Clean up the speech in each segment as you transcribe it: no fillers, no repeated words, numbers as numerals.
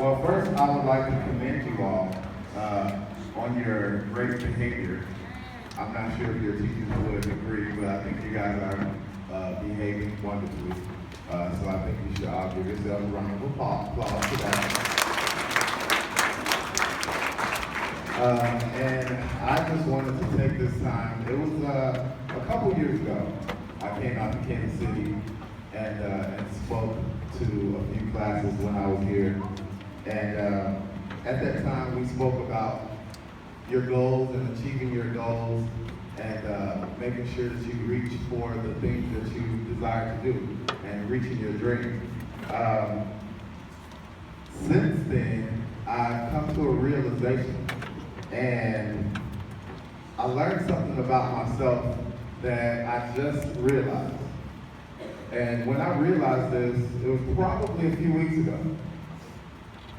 Well, first, I would like to commend you all on your great behavior. I'm not sure if your teachers would agree, but I think you guys are behaving wonderfully. So I think you should all give yourselves a round of applause for that. And I just wanted to take this time. It was a couple years ago. I came out to Kansas City and spoke to a few classes when I was here. And at that time, we spoke about your goals and achieving your goals and making sure that you reach for the things that you desire to do and reaching your dreams. Since then, I've come to a realization and I learned something about myself that I just realized. And when I realized this, it was probably a few weeks ago.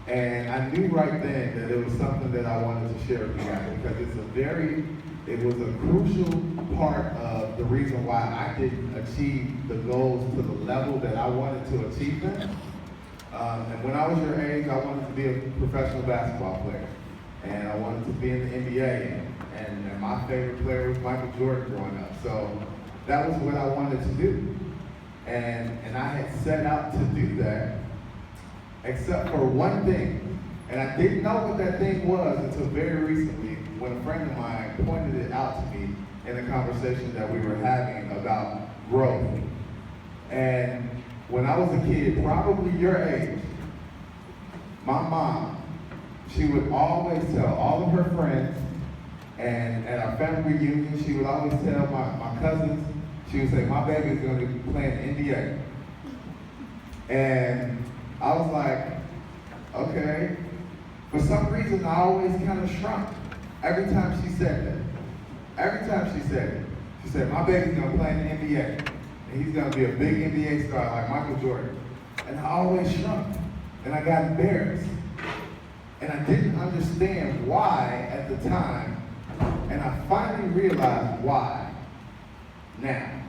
And I knew right then that it was something that I wanted to share with you guys because it was a crucial part of the reason why I didn't achieve the goals to the level that I wanted to achieve them. And when I was your age, I wanted to be a professional basketball player. And I wanted to be in the NBA. And my favorite player was Michael Jordan growing up. So that was what I wanted to do. And I had set out to do that, except for one thing. And I didn't know what that thing was until very recently when a friend of mine pointed it out to me in a conversation that we were having about growth. And when I was a kid, probably your age, my mom, she would always tell all of her friends, and at our family reunion, she would always tell my cousins, she would say, my baby is going to be playing NBA. And I was like, okay. For some reason, I always kind of shrunk every time she said that. Every time she said it. She said, my baby's going to play in the NBA. And he's going to be a big NBA star like Michael Jordan. And I always shrunk. And I got embarrassed. And I didn't understand why at the time. And I finally realized why now.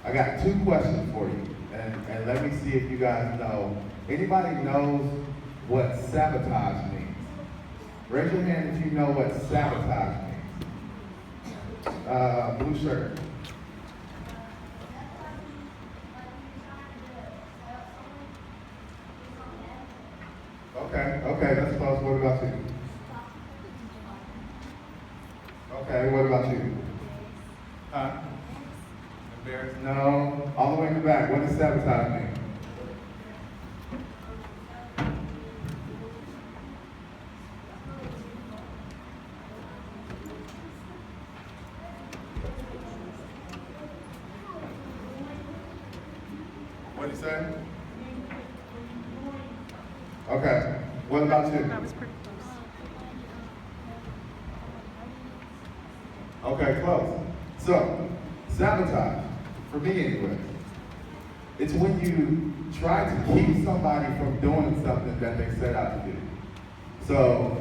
I got two questions for you. And let me see if you guys know. Anybody knows what sabotage means? Raise your hand if you know what sabotage means. Blue shirt. Okay, that's close. What about you? Okay, what about you? Huh? Embarrassed? No. All the way in the back. What does sabotage mean? What did he say? Okay. What about you? That was pretty close. Okay, close. So, sabotage, for me anyway, it's when you try to keep somebody from doing something that they set out to do. So,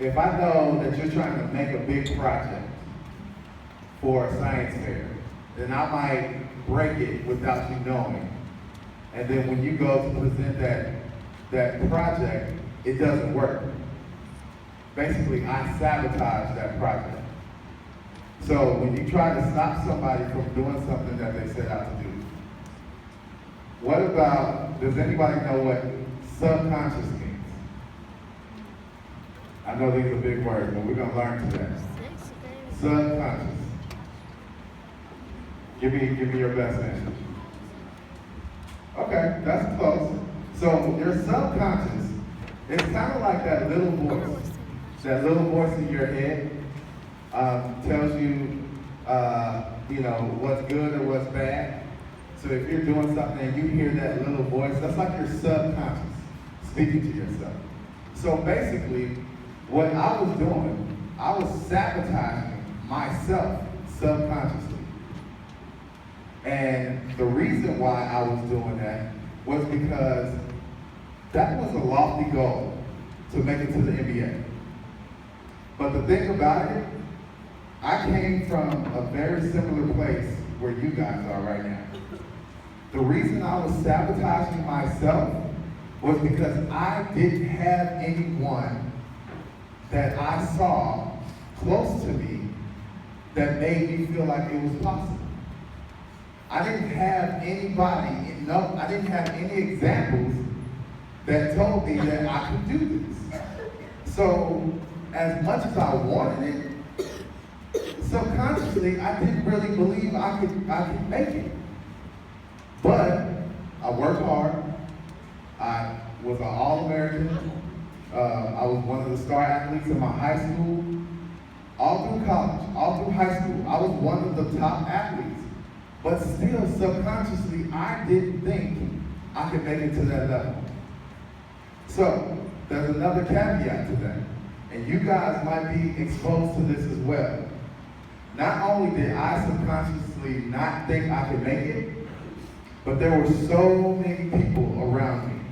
if I know that you're trying to make a big project for a science fair, then I might break it without you knowing. And then when you go to present that project, it doesn't work. Basically, I sabotage that project. So when you try to stop somebody from doing something that they set out to do, what about, does anybody know what subconscious means? I know these are big words, but we're going to learn today. Subconscious. Give me your best answer. Okay, that's close. So your subconscious, it's kind of like that little voice in your head tells you, what's good or what's bad. So if you're doing something and you hear that little voice, that's like your subconscious speaking to yourself. So basically, what I was doing, I was sabotaging myself subconsciously. And the reason why I was doing that was because that was a lofty goal to make it to the NBA. But the thing about it, I came from a very similar place where you guys are right now. The reason I was sabotaging myself was because I didn't have anyone that I saw close to me that made me feel like it was possible. I didn't have anybody, no, I didn't have any examples that told me that I could do this. So, as much as I wanted it, subconsciously, I didn't really believe I could make it. But I worked hard. I was an All-American. I was one of the star athletes in my high school. All through college, all through high school, I was one of the top athletes. But still, subconsciously, I didn't think I could make it to that level. So, there's another caveat to that. And you guys might be exposed to this as well. Not only did I subconsciously not think I could make it, but there were so many people around me.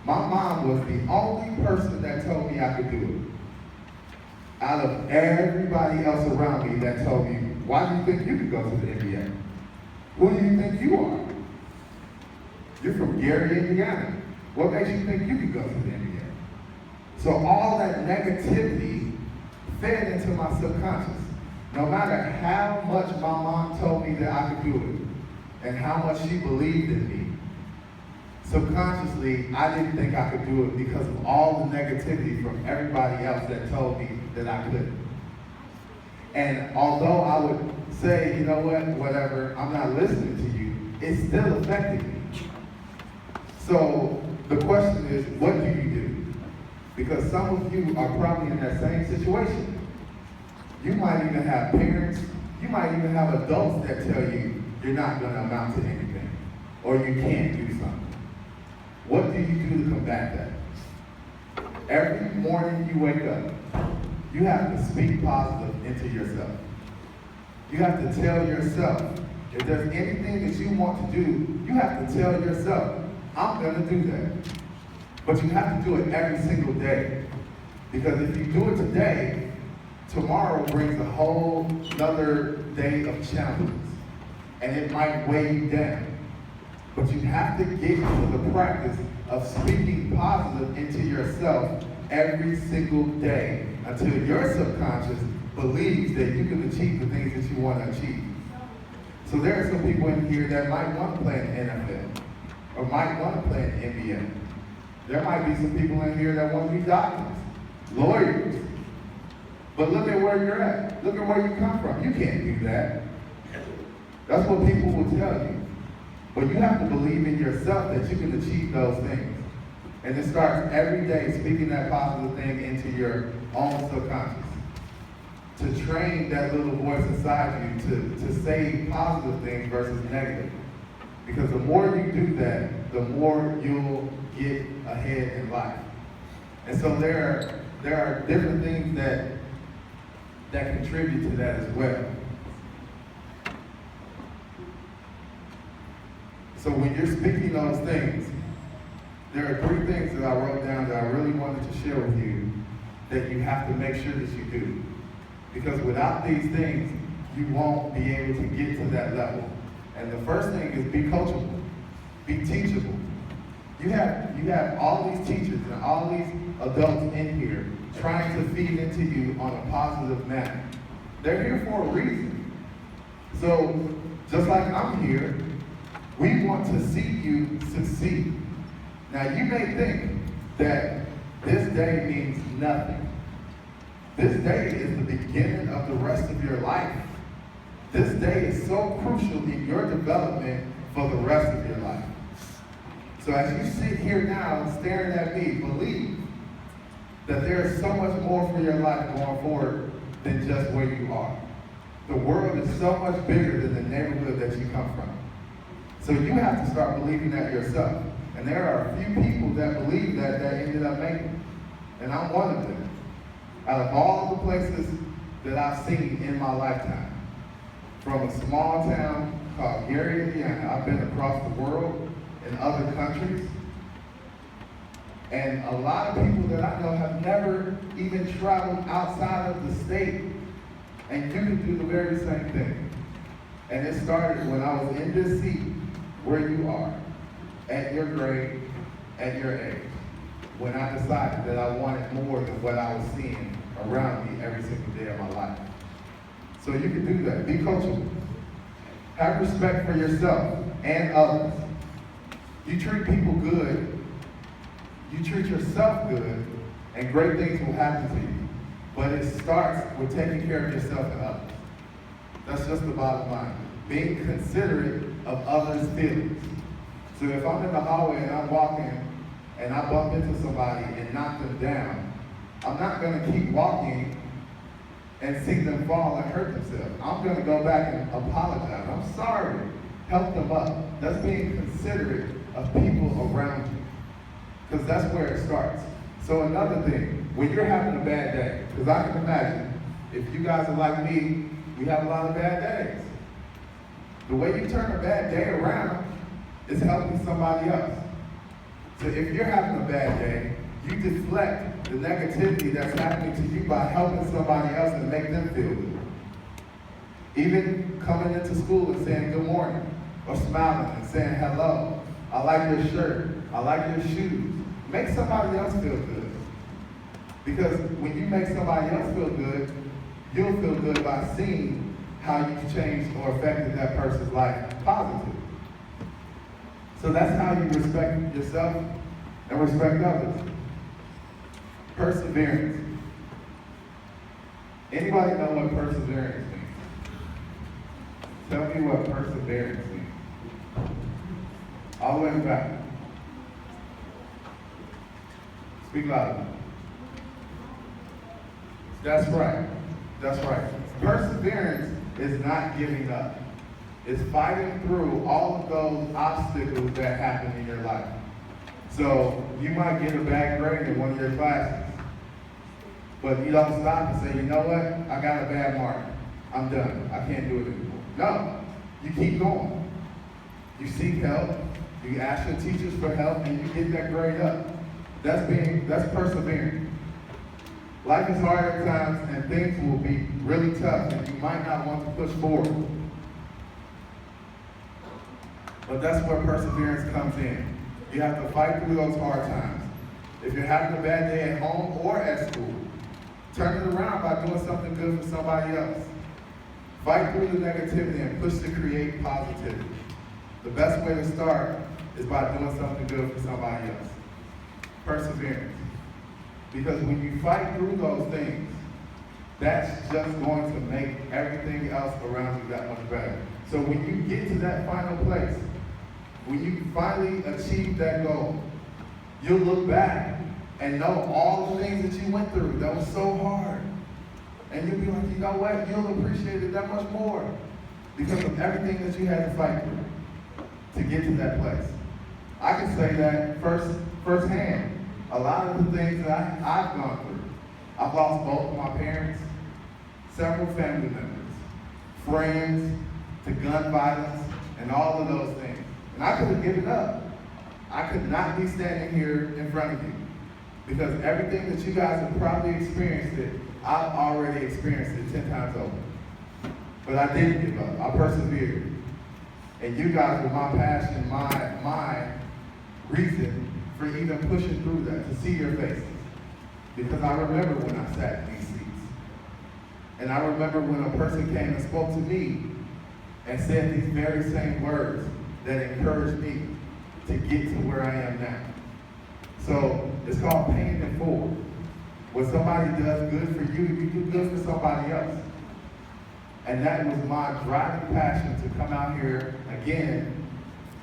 My mom was the only person that told me I could do it. Out of everybody else around me that told me, why do you think you could go to the NBA? Who do you think you are? You're from Gary, Indiana. What makes you think you could go to the NBA? So all that negativity fed into my subconscious. No matter how much my mom told me that I could do it, and how much she believed in me, subconsciously, I didn't think I could do it because of all the negativity from everybody else that told me that I couldn't. And although I would say, you know what, whatever, I'm not listening to you, it still affected me. So the question is, what do you do? Because some of you are probably in that same situation. You might even have parents, you might even have adults that tell you you're not going to amount to anything, or you can't do something. What do you do to combat that? Every morning you wake up, you have to speak positive into yourself. You have to tell yourself, if there's anything that you want to do, you have to tell yourself, I'm going to do that. But you have to do it every single day. Because if you do it today, tomorrow brings a whole another day of challenges. And it might weigh you down. But you have to get into the practice of speaking positive into yourself every single day until your subconscious believes that you can achieve the things that you want to achieve. So there are some people in here that might want to play in the NFL or might want to play in the NBA. There might be some people in here that want to be doctors, lawyers. But look at where you're at. Look at where you come from. You can't do that. That's what people will tell you. But you have to believe in yourself that you can achieve those things. And it starts every day speaking that positive thing into your own subconscious. To train that little voice inside you to say positive things versus negative. Because the more you do that, the more you'll get ahead in life. And so there are different things that contribute to that as well. So when you're speaking those things, there are 3 things that I wrote down that I really wanted to share with you that you have to make sure that you do. Because without these things, you won't be able to get to that level. And the first thing is be coachable, be teachable. You have all these teachers and all these adults in here trying to feed into you on a positive manner. They're here for a reason. So just like I'm here, we want to see you succeed. Now you may think that this day means nothing. This day is the beginning of the rest of your life. This day is so crucial in your development for the rest of your life. So as you sit here now staring at me, believe that there is so much more for your life going forward than just where you are. The world is so much bigger than the neighborhood that you come from. So you have to start believing that yourself. And there are a few people that believe that ended up making it. And I'm one of them. Out of all the places that I've seen in my lifetime, from a small town called Gary, Indiana, I've been across the world in other countries. And a lot of people that I know have never even traveled outside of the state. And you can do the very same thing. And it started when I was in this seat where you are, at your grade, at your age. when I decided that I wanted more than what I was seeing around me every single day of my life. So you can do that. Be coachable. Have respect for yourself and others. You treat people good, you treat yourself good, and great things will happen to you. But it starts with taking care of yourself and others. That's just the bottom line. Being considerate of others' feelings. So if I'm in the hallway and I'm walking and I bump into somebody and knock them down, I'm not going to keep walking and see them fall and hurt themselves. I'm going to go back and apologize. I'm sorry. Help them up. That's being considerate of people around you. Because that's where it starts. So another thing, when you're having a bad day, because I can imagine, if you guys are like me, we have a lot of bad days. The way you turn a bad day around is helping somebody else. So if you're having a bad day, you deflect the negativity that's happening to you by helping somebody else and make them feel good. Even coming into school and saying good morning, or smiling and saying hello. I like your shirt. I like your shoes. Make somebody else feel good. Because when you make somebody else feel good, you'll feel good by seeing how you've changed or affected that person's life positively. So that's how you respect yourself and respect others. Perseverance. Anybody know what perseverance means? Tell me what perseverance means. All the way in the back. Speak louder. That's right. That's right. Perseverance is not giving up. It's fighting through all of those obstacles that happen in your life. So you might get a bad grade in one of your classes, but you don't stop and say, you know what? I got a bad mark. I'm done. I can't do it anymore. No. You keep going. You seek help. You ask your teachers for help, and you get that grade up. That's persevering. Life is hard at times, and things will be really tough, and you might not want to push forward. But that's where perseverance comes in. You have to fight through those hard times. If you're having a bad day at home or at school, turn it around by doing something good for somebody else. Fight through the negativity and push to create positivity. The best way to start is by doing something good for somebody else. Perseverance. Because when you fight through those things, that's just going to make everything else around you that much better. So when you get to that final place, when you finally achieve that goal, you'll look back and know all the things that you went through that was so hard. And you'll be like, you know what? You'll appreciate it that much more because of everything that you had to fight through to get to that place. I can say that firsthand. A lot of the things that I've gone through. I've lost both of my parents, several family members, friends, to gun violence, and all of those things. And I could have given up. I could not be standing here in front of you because everything that you guys have probably experienced it, I've already experienced it 10 times over. But I didn't give up. I persevered. And you guys were my passion, my reason for even pushing through that, to see your faces. Because I remember when I sat in these seats. And I remember when a person came and spoke to me and said these very same words that encouraged me to get to where I am now. So it's called paying it forward. When somebody does good for you, you do good for somebody else. And that was my driving passion to come out here again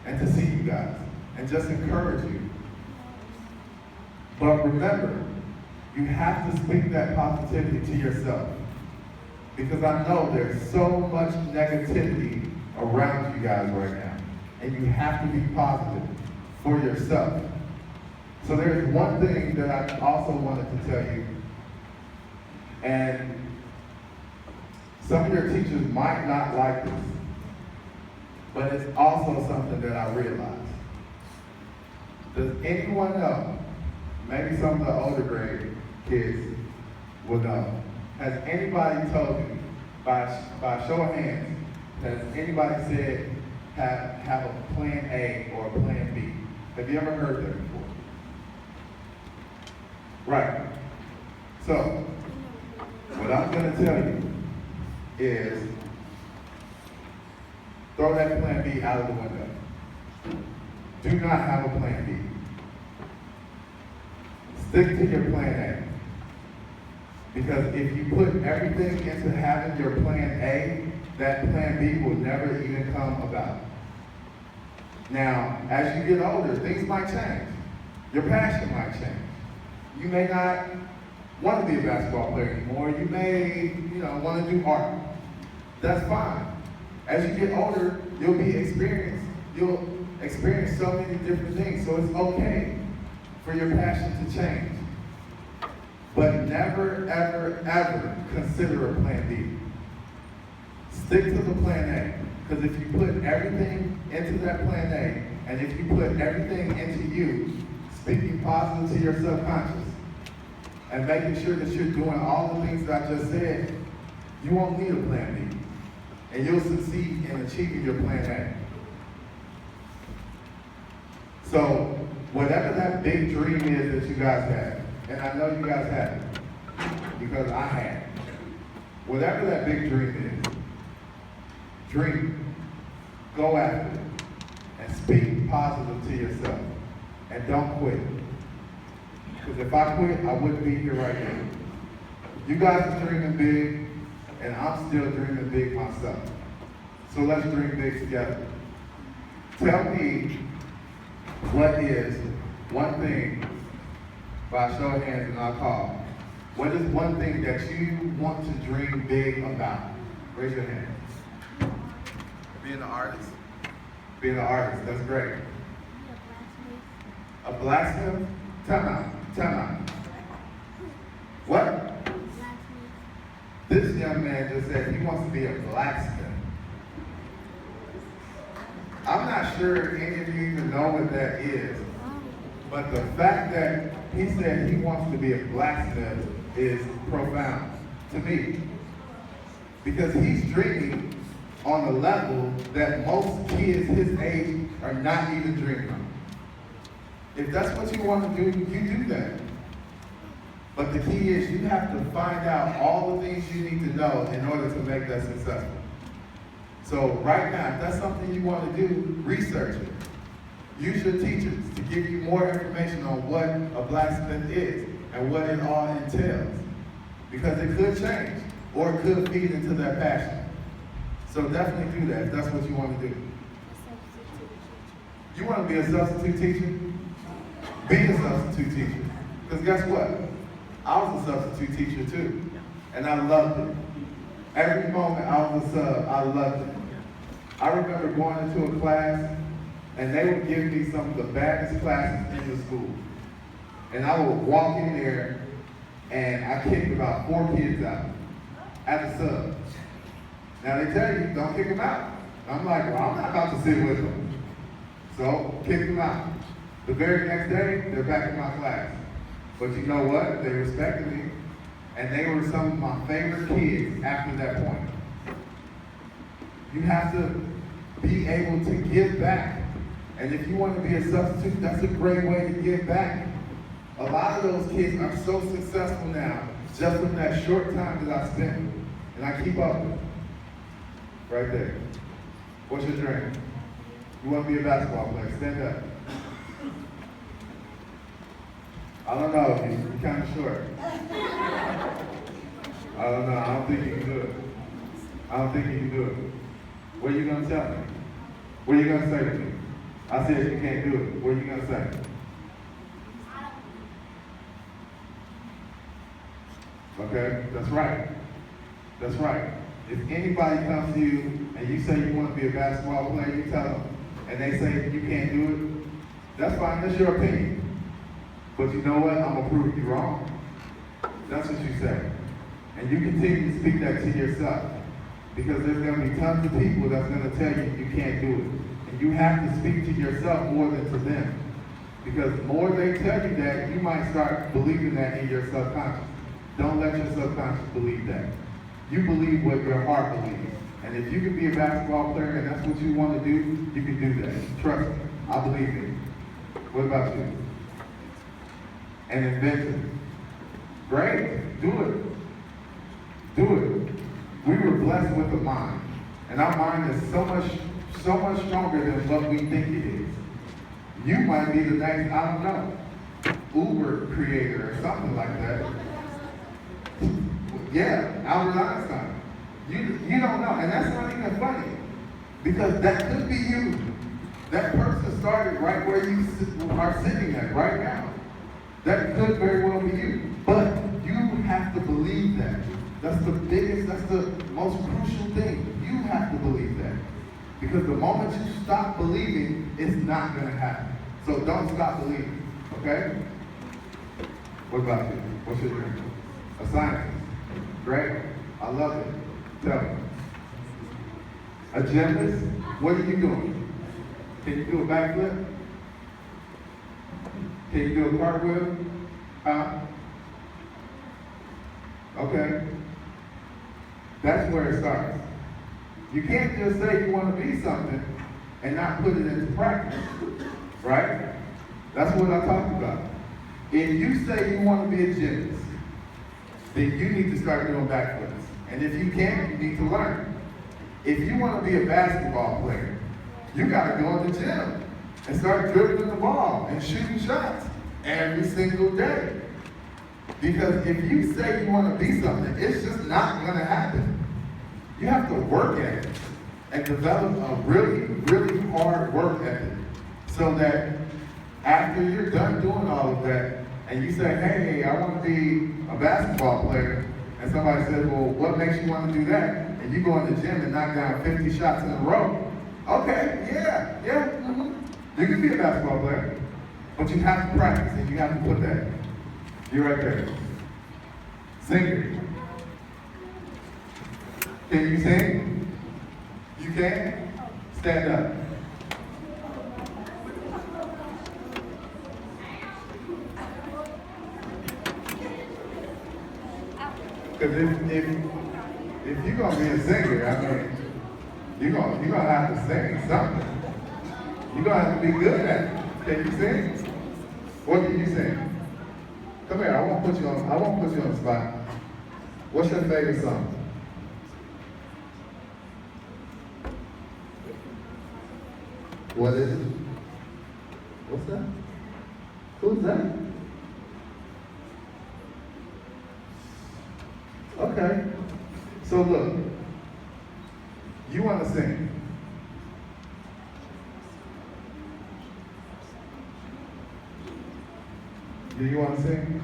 and to see you guys and just encourage you. But remember, you have to speak that positivity to yourself. Because I know there's so much negativity around you guys right now. And you have to be positive for yourself. So there's one thing that I also wanted to tell you. And some of your teachers might not like this. But it's also something that I realized. Does anyone know? Maybe some of the older grade kids will know. Has anybody told you, by show of hands, has anybody said have a plan A or a plan B? Have you ever heard that before? Right. So, what I'm going to tell you is throw that plan B out of the window. Do not have a plan B. Stick to your plan A. Because if you put everything into having your plan A, that plan B will never even come about. Now, as you get older, things might change. Your passion might change. You may not want to be a basketball player anymore. You may, want to do art. That's fine. As you get older, you'll experience so many different things. So it's okay for your passion to change. But never, ever, ever consider a plan B. Stick to the plan A. Because if you put everything into that plan A, and if you put everything into you, speaking positive to your subconscious, and making sure that you're doing all the things that I just said, you won't need a plan B. And you'll succeed in achieving your plan A. So, whatever that big dream is that you guys have, and I know you guys have it, because I have it. Whatever that big dream is, dream, go after it, and speak positive to yourself, and don't quit. Because if I quit, I wouldn't be here right now. You guys are dreaming big, and I'm still dreaming big myself. So let's dream big together. Tell me what is one thing, by a show of hands and I'll call. What is one thing that you want to dream big about? Raise your hand. Being an artist. Being an artist, that's great. A blacksmith? Time out. What? This young man just said he wants to be a blacksmith. I'm not sure any of you even know what that is, but the fact that he said he wants to be a blacksmith is profound to me. Because he's dreaming on a level that most kids his age are not even dreaming of. If that's what you want to do, you do that. But the key is you have to find out all the things you need to know in order to make that successful. So right now, if that's something you want to do, research it. Use your teachers to give you more information on what a blacksmith is and what it all entails. Because it could change, or it could feed into that passion. So definitely do that if that's what you want to do. You want to be a substitute teacher? Be a substitute teacher. Because guess what? I was a substitute teacher too. And I loved it. Every moment I was a sub, I loved it. I remember going into a class and they would give me some of the baddest classes in the school. And I would walk in there and I kicked about 4 kids out as a sub. Now they tell you, don't kick them out. I'm like, well, I'm not about to sit with them. So, kick them out. The very next day, they're back in my class. But you know what? They respected me. And they were some of my favorite kids after that point. You have to be able to give back. And if you want to be a substitute, that's a great way to give back. A lot of those kids are so successful now, just from that short time that I spent. And I keep up with them. Right there. What's your dream? You want to be a basketball player? Stand up. I don't know. You're kind of short. I don't know. I don't think you can do it. I don't think you can do it. What are you going to tell me? What are you going to say to me? I said you can't do it. What are you going to say? Okay? That's right. That's right. If anybody comes to you and you say you want to be a basketball player, you tell them, and they say you can't do it, that's fine. That's your opinion. But you know what? I'm going to prove you wrong. That's what you say. And you continue to speak that to yourself. Because there's going to be tons of people that's going to tell you you can't do it. And you have to speak to yourself more than to them. Because the more they tell you that, you might start believing that in your subconscious. Don't let your subconscious believe that. You believe what your heart believes. And if you can be a basketball player and that's what you want to do, you can do that. Trust me. I believe in you. What about you? An inventor. Great, do it. Do it. We were blessed with a mind. And our mind is so much stronger than what we think it is. You might be the next, I don't know, Uber creator or something like that. Yeah, Albert Einstein. You don't know, and that's not even funny. Because that could be you. That person started right where you are sitting at right now. That could very well be you. But you have to believe that. That's the most crucial thing. You have to believe that. Because the moment you stop believing, it's not going to happen. So don't stop believing, okay? What about you? What's your dream? A scientist. Great. I love it. Tell me. A gymnast? What are you doing? Can you do a backflip? Can you do a cartwheel? Huh? Okay. That's where it starts. You can't just say you want to be something and not put it into practice, right? That's what I talked about. If you say you want to be a gymnast, then you need to start doing backflips. And if you can't, you need to learn. If you want to be a basketball player, you got to go in the gym and start dribbling the ball and shooting shots every single day. Because if you say you want to be something, it's just not going to happen. You have to work at it and develop a really, really hard work ethic so that after you're done doing all of that and you say, hey, I want to be a basketball player, and somebody says, well, what makes you want to do that? And you go in the gym and knock down 50 shots in a row. Okay, yeah, mm-hmm. You can be a basketball player, but you have to practice and you have to put that. You're right there. Singer. Can you sing? You can? Stand up. Because if you're gonna be a singer, I mean, you're gonna have to sing something. You're gonna have to be good at it. Can you sing? What can you sing? Come here. I won't put you on the spot. What's your favorite song? What is it? What's that? Who's that? Okay. So look, you want to sing. Do you want to sing?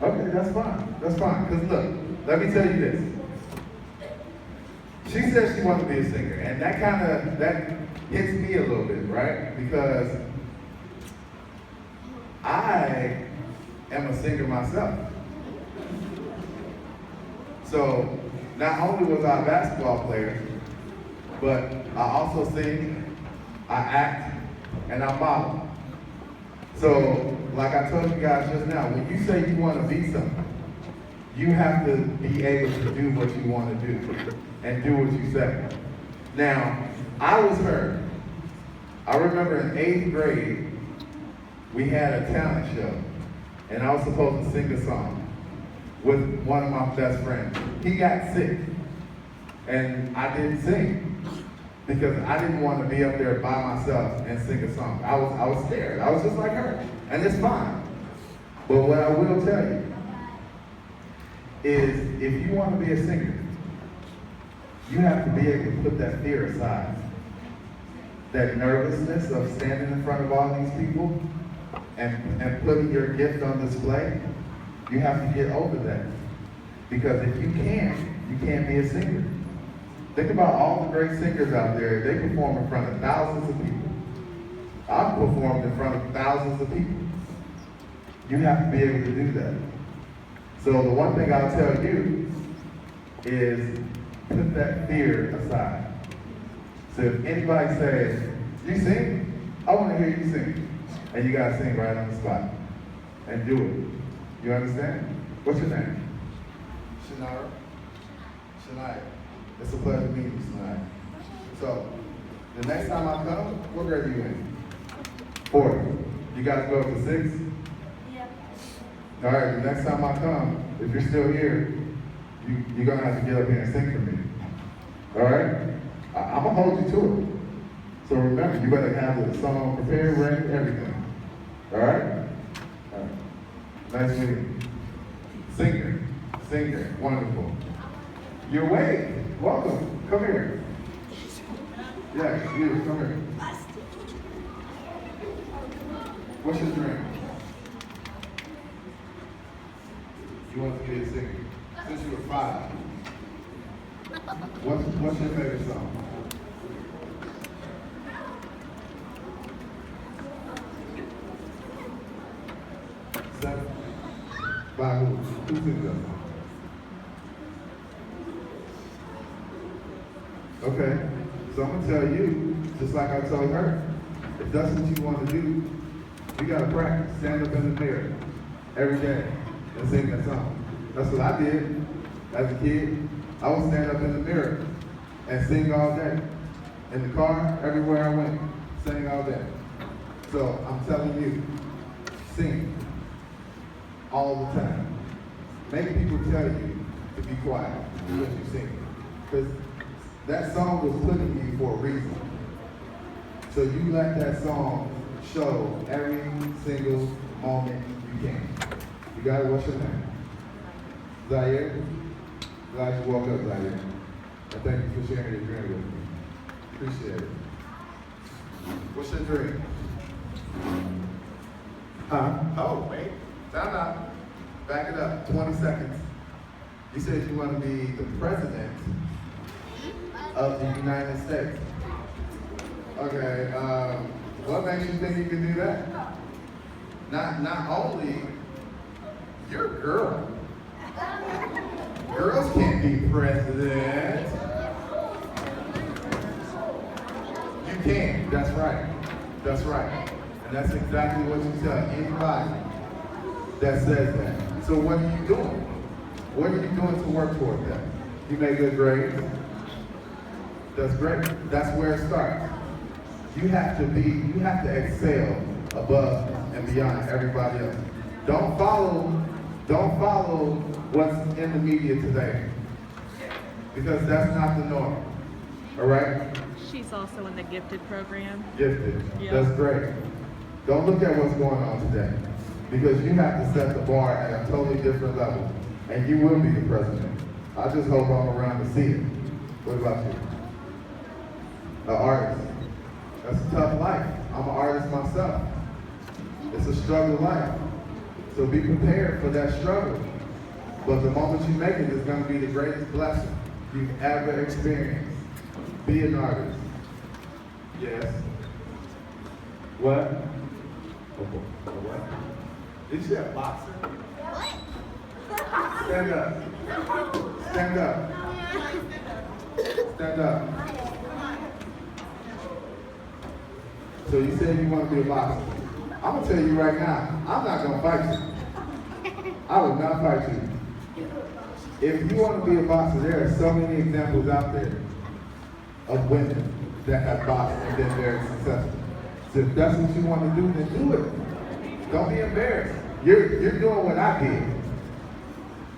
Okay, that's fine. That's fine. Because look, let me tell you this. She said she wanted to be a singer, and that hits me a little bit, right? Because I am a singer myself. So not only was I a basketball player, but I also sing, I act, and I model. So like I told you guys just now, when you say you want to be something, you have to be able to do what you want to do and do what you say. Now, I was her. I remember in 8th grade, we had a talent show, and I was supposed to sing a song with one of my best friends. He got sick, and I didn't sing because I didn't want to be up there by myself and sing a song. I was scared. I was just like her, and it's fine. But what I will tell you is if you want to be a singer, you have to be able to put that fear aside. That nervousness of standing in front of all these people and putting your gift on display, you have to get over that. Because if you can't be a singer. Think about all the great singers out there. They perform in front of thousands of people. I've performed in front of thousands of people. You have to be able to do that. So the one thing I'll tell you is put that fear aside. So if anybody says, you sing? I want to hear you sing. And you got to sing right on the spot. And do it. You understand? What's your name? Shania. Shania. It's a pleasure meeting you tonight. So, the next time I come, what grade are you in? 4th. You guys go up to 6? Yeah. All right, the next time I come, if you're still here, you're going to have to get up here and sing for me. All right? I'm going to hold you to it. So remember, you better have the song prepared, ready, everything. All right? All right. Nice meeting you. Singer, wonderful. You're Wade. Welcome. Come here. Yeah, you, come here. What's your dream? You want to be a singer since you were 5. What's your favorite song? Seven. By who? Who sings that song? Okay, so I'm gonna tell you, just like I told her, if that's what you want to do, you gotta practice. Stand up in the mirror every day and sing that song. That's what I did as a kid. I would stand up in the mirror and sing all day. In the car, everywhere I went, sing all day. So I'm telling you, sing all the time. Make people tell you to be quiet when you sing. Because that song was put in you for a reason. So you let that song show every single moment you can. You got it? What's your name? Zaire? Glad you woke up, Zaire. And thank you for sharing your dream with me. Appreciate it. What's your dream? Huh? Oh, wait. Time out. Back it up. 20 seconds. You said you want to be the president of the United States. Okay. What makes you think you can do that? Not only you're a girl. Girls can't be president. You can. That's right. That's right. And that's exactly what you tell anybody that says that. So what are you doing? What are you doing to work toward that? You make good grades. That's great. That's where it starts. You have to excel above and beyond everybody else. Don't follow what's in the media today. Because that's not the norm. All right? She's also in the gifted program. Gifted. Yeah. That's great. Don't look at what's going on today. Because you have to set the bar at a totally different level. And you will be the president. I just hope I'm around to see it. What about you? An artist. That's a tough life. I'm an artist myself. It's a struggle life. So be prepared for that struggle. But the moment you make it is going to be the greatest blessing you've ever experienced. Be an artist. Yes. What? What? Did you say a boxer? Stand up. Stand up. Stand up. So you said you want to be a boxer. I'm going to tell you right now, I'm not going to fight you. I will not fight you. If you want to be a boxer, there are so many examples out there of women that have boxed and been very successful. So if that's what you want to do, then do it. Don't be embarrassed. You're doing what I did.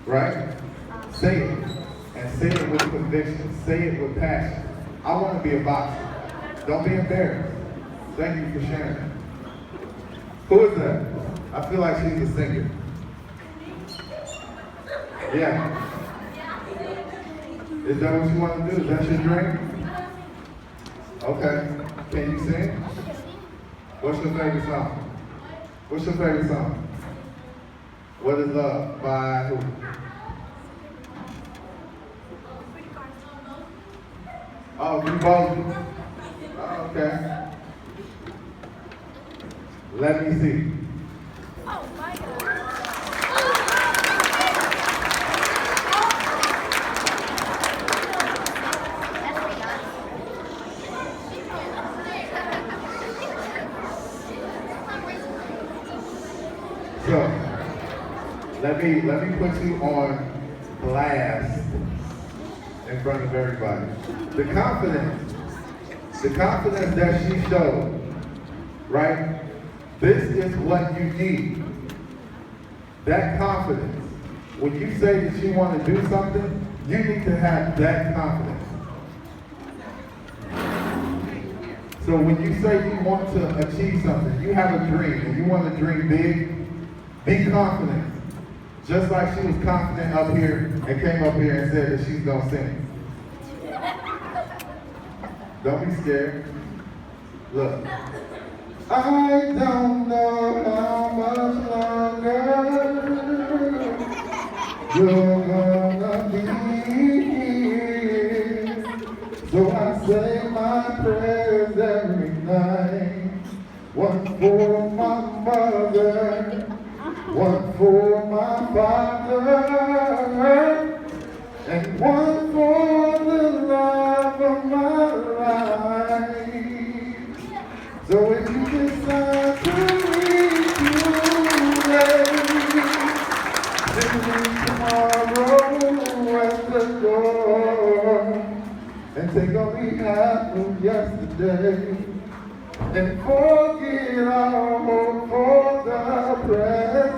Right? Say it. And say it with conviction. Say it with passion. I want to be a boxer. Don't be embarrassed. Thank you for sharing that. Who is that? I feel like she's a singer. Yeah. Is that what you want to do? Is that your dream? Okay. Can you sing? What's your favorite song? What's your favorite song? What is Love by who? Oh, you both. Oh, okay. Let me see. Oh my God. So, let me put you on blast in front of everybody. The confidence that she showed, right? This is what you need. That confidence. When you say that you want to do something, you need to have that confidence. So when you say you want to achieve something, you have a dream, and you want to dream big, be confident. Just like she was confident up here and came up here and said that she's going to sing. Don't be scared. Look. I don't know how much longer you're gonna be here. So I say my prayers every night. One for my mother, one for my father, and one for the love of my life. So if you decide to leave today, then leave tomorrow at the door, and take only half of yesterday, and forget our hope for the present,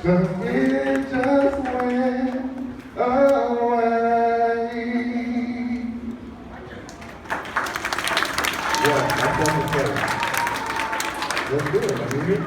'cause it just went away. Yeah, that's what I'm saying. Let's do it. I mean,